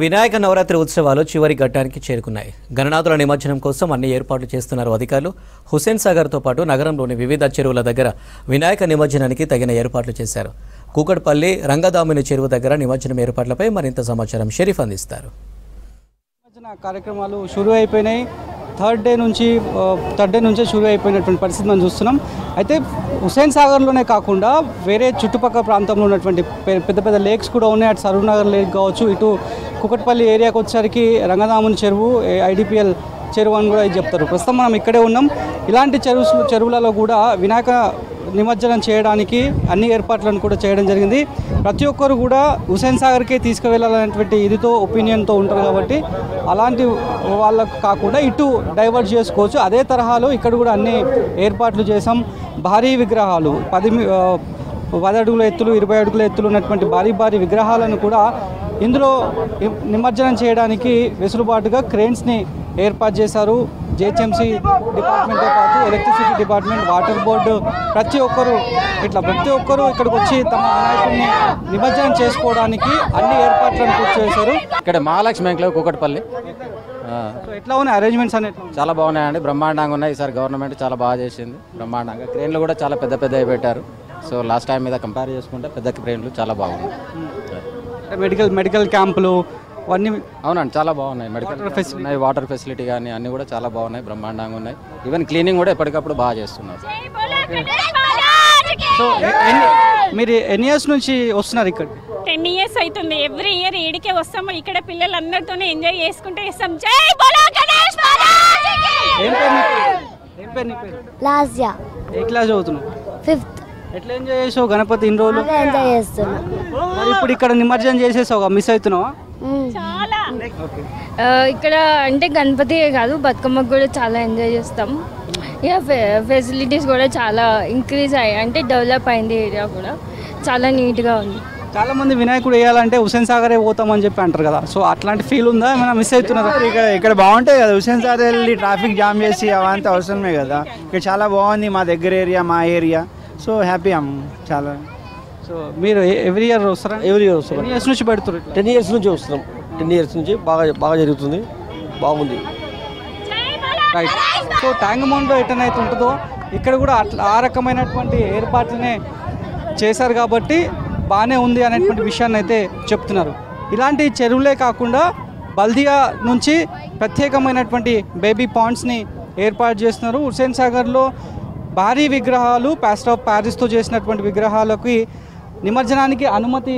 వినాయక నవరాత్రి ఉత్సవాలు చివరి ఘట్టానికి చేరుకున్నాయి. గణనాథుల నిమజ్జనం కోసం అన్ని ఏర్పాట్లు చేస్తున్నారు అధికారులు. హుస్సేన్ సాగర్తో పాటు నగరంలోని వివిధ చెరువుల దగ్గర వినాయక నిమజ్జనానికి తగిన ఏర్పాట్లు చేశారు. కూకట్పల్లి రంగదామిని చెరువు దగ్గర నిమజ్జనం ఏర్పాట్లపై మరింత సమాచారం షరీఫ్ అందిస్తారు. నిమజ్జన కార్యక్రమాలు షురూ అయిపోయినాయి. థర్డ్ డే నుంచే షురూ అయిపోయినటువంటి పరిస్థితి మనం చూస్తున్నాం. అయితే హుస్సేన్ సాగర్లోనే కాకుండా వేరే చుట్టుపక్కల ప్రాంతంలో ఉన్నటువంటి పెద్ద పెద్ద లేక్స్ కూడా ఉన్నాయి. అటు సరూనగర్ లేక్ కావచ్చు, ఇటు కూకట్పల్లి ఏరియాకి వచ్చేసరికి రంగదాముని చెరువు, ఐడిపిఎల్ చెరువు అని కూడా చెప్తారు. ప్రస్తుతం మనం ఇక్కడే ఉన్నాం. ఇలాంటి చెరువులలో కూడా వినాయక నిమజ్జనం చేయడానికి అన్ని ఏర్పాట్లను కూడా చేయడం జరిగింది. ప్రతి ఒక్కరు కూడా హుస్సేన్ సాగర్కే తీసుకువెళ్ళాలనేటువంటి ఇదితో ఒపీనియన్తో ఉంటారు కాబట్టి అలాంటి వాళ్ళకు కాకుండా ఇటు డైవర్ట్ చేసుకోవచ్చు. అదే తరహాలో ఇక్కడ కూడా అన్ని ఏర్పాట్లు చేసాం. భారీ విగ్రహాలు 10 అడుగుల ఎత్తులు, 20 అడుగుల ఎత్తులు ఉన్నటువంటి భారీ విగ్రహాలను కూడా ఇందులో నిమజ్జనం చేయడానికి వెసులుబాటుగా క్రేన్స్ని ఏర్పాటు చేశారు. జిహెచ్ఎంసీ డిపార్ట్మెంట్తో పాటు ఎలక్ట్రిసిటీ డిపార్ట్మెంట్, వాటర్ బోర్డు ప్రతి ఒక్కరు ఇక్కడికి వచ్చి తమ వినాయకుడిని నిమజ్జనం చేసుకోవడానికి అన్ని ఏర్పాట్లను పూర్తి చేశారు. ఇక్కడ మహాలక్ష్మి ఎంక్లేవ్ కూకట్పల్లి. ఎట్లా ఉన్నాయి అరేంజ్మెంట్స్ అనేది? చాలా బాగున్నాయండి, బ్రహ్మాండంగా ఉన్నాయి. ఈసారి గవర్నమెంట్ చాలా బాగా చేసింది, బ్రహ్మాండంగా. క్రేన్లు కూడా చాలా పెద్దవి పెట్టారు. సో లాస్ట్ టైం మీద కంపేర్ చేసుకుంటే పెద్ద క్రేన్లు చాలా బాగున్నాయి. మెడికల్ క్యాంపులు అన్నీ అవునండి, చాలా బాగున్నాయి. మెడికల్ ఉన్నాయి, వాటర్ ఫెసిలిటీ కానీ అన్నీ కూడా చాలా బాగున్నాయి, బ్రహ్మాండంగా ఉన్నాయి. ఈవెన్ క్లీనింగ్ కూడా ఎప్పటికప్పుడు బాగా చేస్తున్నారు. సో మీరు ఎన్ని ఇయర్స్ నుంచి వస్తున్నారు ఇక్కడ? 10 years అవుతుంది. ఎవ్రీ ఇయర్ ఈడికే వస్తాము. ఇక్కడ పిల్లలందరితోనే ఎంజాయ్ చేసుకుంటే ఇస్తాం. జై బోలో గణేష్ మహారాజ్కి. ఏం పేరు నీ పేరు? లాస్యా. ఏ క్లాస్ చదువుతున్నావు? 5th. ఎట్లా ఎంజాయ్ చేసావు గణపతి ఇన్ని రోజులు? ఎంజాయ్ చేస్తున్నా. మరి ఇప్పుడు ఇక్కడ నిమజ్జనం చేసేసావు, మిస్ అవుతున్నావా? చాలా ఇక్కడ అంటే గణపతి కాదు, బతుకమ్మకు కూడా చాలా ఎంజాయ్ చేస్తాం. ఇక ఫెసిలిటీస్ కూడా చాలా ఇంక్రీజ్ అయ్యాయి, అంటే డెవలప్ అయింది. ఏరియా కూడా చాలా నీట్గా ఉంది. చాలా మంది వినాయకుడు వేయాలంటే హుస్సేన్ సాగరే పోతామని చెప్పి అంటారు కదా, సో అట్లాంటి ఫీల్ ఉందా? ఏమైనా మిస్ అవుతున్నారా? ఇక్కడ బాగుంటాయి కదా, హుస్సేన్ సాగర్ వెళ్ళి ట్రాఫిక్ జామ్ చేసి అవంతా అవసరమే కదా. ఇక్కడ చాలా బాగుంది, మా దగ్గర ఏరియా, మా ఏరియా. సో హ్యాపీ చాలా. సో మీరు ఎవ్రీ ఇయర్ వస్తారా? ఎవ్రీ ఇయర్ వస్తాం. 10 years నుంచి పెడుతున్నారు? 10 years నుంచి వస్తున్నాం. 10 years నుంచి బాగా జరుగుతుంది, బాగుంది. రైట్. సో ట్యాంగమౌండ్లో ఎటనైతే ఉంటుందో ఇక్కడ కూడా ఆ రకమైనటువంటి ఏర్పాట్లనే చేశారు కాబట్టి బాగానే ఉంది అనేటువంటి విషయాన్ని అయితే చెప్తున్నారు. ఇలాంటి చెరువులే కాకుండా బల్దియా నుంచి ప్రత్యేకమైనటువంటి బేబీ పాండ్స్ని ఏర్పాటు చేస్తున్నారు. హుస్సేన్ సాగర్లో భారీ విగ్రహాలు, ప్లాస్టర్ ఆఫ్ ప్యారిస్తో చేసినటువంటి విగ్రహాలకి నిమజ్జనానికి అనుమతి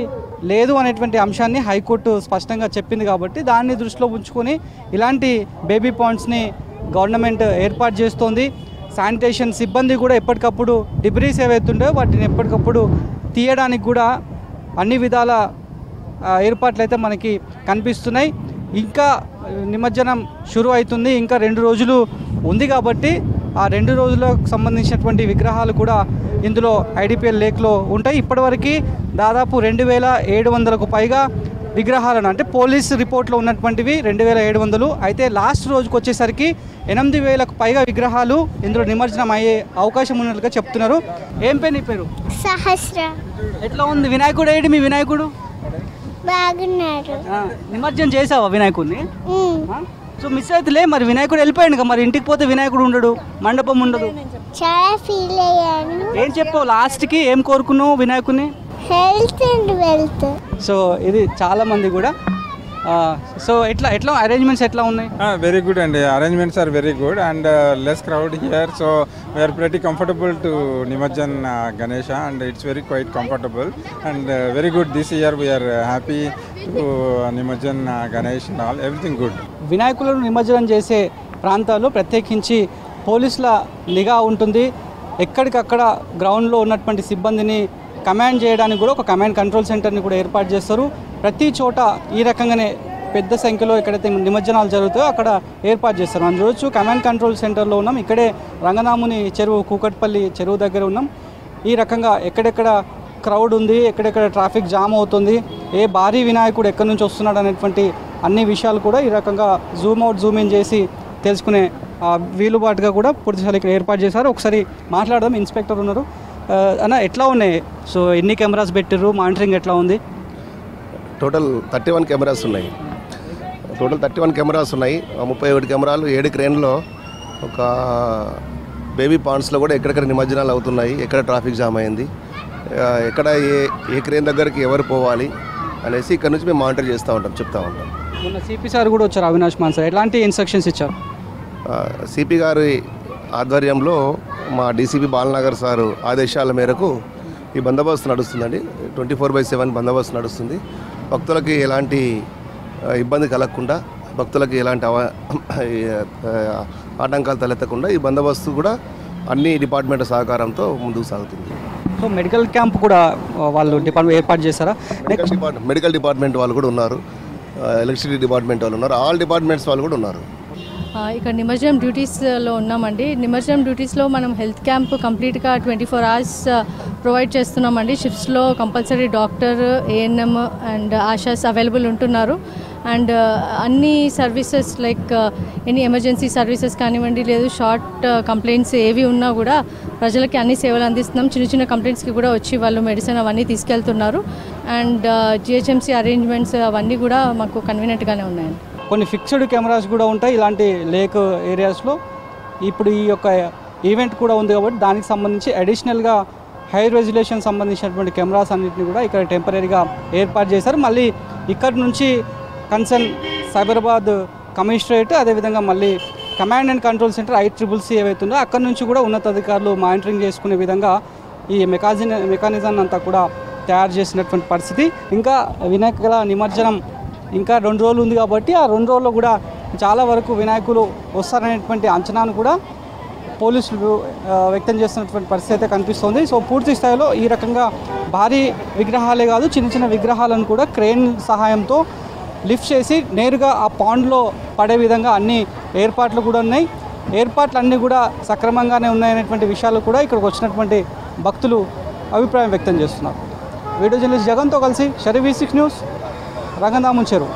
లేదు అనేటువంటి అంశాన్ని హైకోర్టు స్పష్టంగా చెప్పింది కాబట్టి దాన్ని దృష్టిలో ఉంచుకొని ఇలాంటి బేబీ పాండ్స్ని గవర్నమెంట్ ఏర్పాటు చేస్తోంది. శానిటేషన్ సిబ్బంది కూడా ఎప్పటికప్పుడు డిబ్రీస్ ఏవైతుండో వాటిని ఎప్పటికప్పుడు తీయడానికి కూడా అన్ని విధాల ఏర్పాట్లు అయితే మనకి కనిపిస్తున్నాయి. ఇంకా నిమజ్జనం షురూ అవుతుంది, ఇంకా 2 రోజులు ఉంది కాబట్టి ఆ 2 రోజులకు సంబంధించినటువంటి విగ్రహాలు కూడా ఇందులో ఐడిపిఎల్ లేక్లో ఉంటాయి. ఇప్పటివరకు దాదాపు 2700కు పైగా విగ్రహాలను, అంటే పోలీస్ రిపోర్ట్లో ఉన్నటువంటివి 2700. అయితే లాస్ట్ రోజుకి వచ్చేసరికి 8000కు పైగా విగ్రహాలు ఇందులో నిమజ్జనం అయ్యే అవకాశం ఉన్నట్లుగా చెప్తున్నారు. ఏం పేరు నీ పేరు? సహస్ర. ఎట్లా ఉంది వినాయకుడు? ఏంటి మీ వినాయకుడు? బాగున్నారు. నిమజ్జనం చేసావా వినాయకుడిని? సో మిస్ అవుతులే, మరి వినాయకుడు వెళ్ళిపోయాడు, మరి ఇంటికి పోతే వినాయకుడు ఉండడు, మండపం ఉండదు. చాలా ఫీల్ అయ్యాను. ఏం చెప్పావు లాస్ట్కి? ఏం కోరుకున్నావు వినాయకుడిని? Health and wealth. సో ఇది చాలా మంది కూడా. సో ఎట్లా అరేంజ్మెంట్స్ ఎట్లా ఉన్నాయి? వెరీ గుడ్ అండి, arrangements are very good and less crowd here. So we are pretty comfortable to nimajjan Ganesha and it's very quite comfortable and very good. This year we are happy to nimajjan Ganesh and all, everything good. వినాయకులను నిమజ్జనం చేసే ప్రాంతాల్లో ప్రత్యేకించి పోలీసుల నిఘా ఉంటుంది. ఎక్కడికక్కడ గ్రౌండ్లో ఉన్నటువంటి సిబ్బందిని కమాండ్ చేయడానికి కూడా ఒక కమాండ్ కంట్రోల్ సెంటర్ని కూడా ఏర్పాటు చేస్తారు. ప్రతి చోట ఈ రకంగానే పెద్ద సంఖ్యలో ఎక్కడైతే నిమజ్జనాలు జరుగుతాయో అక్కడ ఏర్పాటు చేస్తారు. మనం చూడొచ్చు, కమాండ్ కంట్రోల్ సెంటర్లో ఉన్నాం. ఇక్కడే రంగనాముని చెరువు, కూకట్పల్లి చెరువు దగ్గర ఉన్నాం. ఈ రకంగా ఎక్కడెక్కడ క్రౌడ్ ఉంది, ఎక్కడెక్కడ ట్రాఫిక్ జామ్ అవుతుంది, ఏ భారీ వినాయకుడు ఎక్కడి నుంచి వస్తున్నాడు అనేటువంటి అన్ని విషయాలు కూడా ఈ రకంగా జూమ్ అవుట్, జూమ్ ఇన్ చేసి తెలుసుకునే వీలుబాటుగా కూడా పూర్తిస్థాయిలో ఇక్కడ ఏర్పాటు చేశారు. ఒకసారి మాట్లాడదాం. ఇన్స్పెక్టర్ ఉన్నారు. అన్న ఎట్లా ఉన్నాయి? సో ఎన్ని కెమెరాస్ పెట్టారు, మానిటరింగ్ ఎట్లా ఉంది? టోటల్ 31 కెమెరాస్ ఉన్నాయి. టోటల్ 31 కెమెరాస్ ఉన్నాయి. 31 కెమెరాలు 7 క్రేన్లో ఒక బేబీ పాండ్స్లో కూడా ఎక్కడెక్కడ నిమజ్జనాలు అవుతున్నాయి, ఎక్కడ ట్రాఫిక్ జామ్ అయింది, ఎక్కడ ఏ క్రేన్ దగ్గరికి ఎవరు పోవాలి అనేసి ఇక్కడ నుంచి మేము మానిటర్ చేస్తూ ఉంటాం, చెప్తూ ఉంటాం. మొన్న సిపి సార్ కూడా వచ్చారు, అవినాష్ మాన్ సార్. ఎలాంటి ఇన్స్ట్రక్షన్స్ ఇచ్చారు? సిపి గారి ఆధ్వర్యంలో మా డీసీపీ బాలనగర్ సారు ఆదేశాల మేరకు ఈ బందోబస్తు నడుస్తుందండి. 24/7 బందోబస్తు నడుస్తుంది. భక్తులకి ఎలాంటి ఇబ్బంది కలగకుండా, భక్తులకి ఎలాంటి ఆటంకాలు తలెత్తకుండా ఈ బందోబస్తు కూడా అన్ని డిపార్ట్మెంట్ సహకారంతో ముందుకు సాగుతుంది. సో మెడికల్ క్యాంప్ కూడా వాళ్ళు ఏర్పాటు చేశారా? మెడికల్ డిపార్ట్మెంట్ వాళ్ళు కూడా ఉన్నారు, ఎలక్ట్రిసిటీ డిపార్ట్మెంట్ వాళ్ళు ఉన్నారు, ఆల్ డిపార్ట్మెంట్స్ వాళ్ళు కూడా ఉన్నారు. ఇక్కడ నిమజ్జనం డ్యూటీస్లో ఉన్నామండి. నిమజ్జనం డ్యూటీస్లో మనం హెల్త్ క్యాంప్ కంప్లీట్గా 24 అవర్స్ ప్రొవైడ్ చేస్తున్నామండి. షిఫ్ట్స్లో compulsory doctor, ANM and ASHAs available ఉంటున్నారు. అండ్ అన్ని services like any emergency services కానివ్వండి, లేదు షార్ట్ కంప్లైంట్స్ ఏవి ఉన్నా కూడా ప్రజలకి అన్ని సేవలు అందిస్తున్నాం. చిన్న చిన్న కంప్లైంట్స్కి కూడా వచ్చి వాళ్ళు మెడిసిన్ అవన్నీ తీసుకెళ్తున్నారు. అండ్ జిహెచ్ఎంసీ అరేంజ్మెంట్స్ అవన్నీ కూడా మాకు కన్వీనియంట్గానే ఉన్నాయండి. కొన్ని ఫిక్స్డ్ కెమెరాస్ కూడా ఉంటాయి ఇలాంటి లేక్ ఏరియాస్లో. ఇప్పుడు ఈ యొక్క ఈవెంట్ కూడా ఉంది కాబట్టి దానికి సంబంధించి అడిషనల్గా హై రెజల్యూషన్ సంబంధించినటువంటి కెమెరాస్ అన్నింటినీ కూడా ఇక్కడ టెంపరీగా ఏర్పాటు చేశారు. మళ్ళీ ఇక్కడ నుంచి కన్సర్న్ సైబరాబాద్ కమిషనరేట్, అదేవిధంగా మళ్ళీ command and control centre ICCC ఏవైతుందో అక్కడ నుంచి కూడా ఉన్నతాధికారులు మానిటరింగ్ చేసుకునే విధంగా ఈ మెకానిజం అంతా కూడా తయారు చేసినటువంటి పరిస్థితి. ఇంకా వినాయకుల నిమజ్జనం ఇంకా 2 రోజులు ఉంది కాబట్టి ఆ 2 రోజుల్లో కూడా చాలా వరకు వినాయకులు వస్తారనేటువంటి అంచనాను కూడా పోలీసులు వ్యక్తం చేస్తున్నటువంటి పరిస్థితి అయితే కనిపిస్తుంది. సో పూర్తి స్థాయిలో ఈ రకంగా భారీ విగ్రహాలే కాదు, చిన్న చిన్న విగ్రహాలను కూడా క్రేన్ సహాయంతో లిఫ్ట్ చేసి నేరుగా ఆ పాండ్లో పడే విధంగా అన్ని ఏర్పాట్లు కూడా ఉన్నాయి. ఏర్పాట్లు అన్నీ కూడా సక్రమంగానే ఉన్నాయనేటువంటి విషయాలు కూడా ఇక్కడికి వచ్చినటువంటి భక్తులు అభిప్రాయం వ్యక్తం చేస్తున్నారు. వీడియో జర్నలిస్ట్ జగన్తో కలిసి షరీఫ్ V6 న్యూస్, రంగనాథం చెరువు.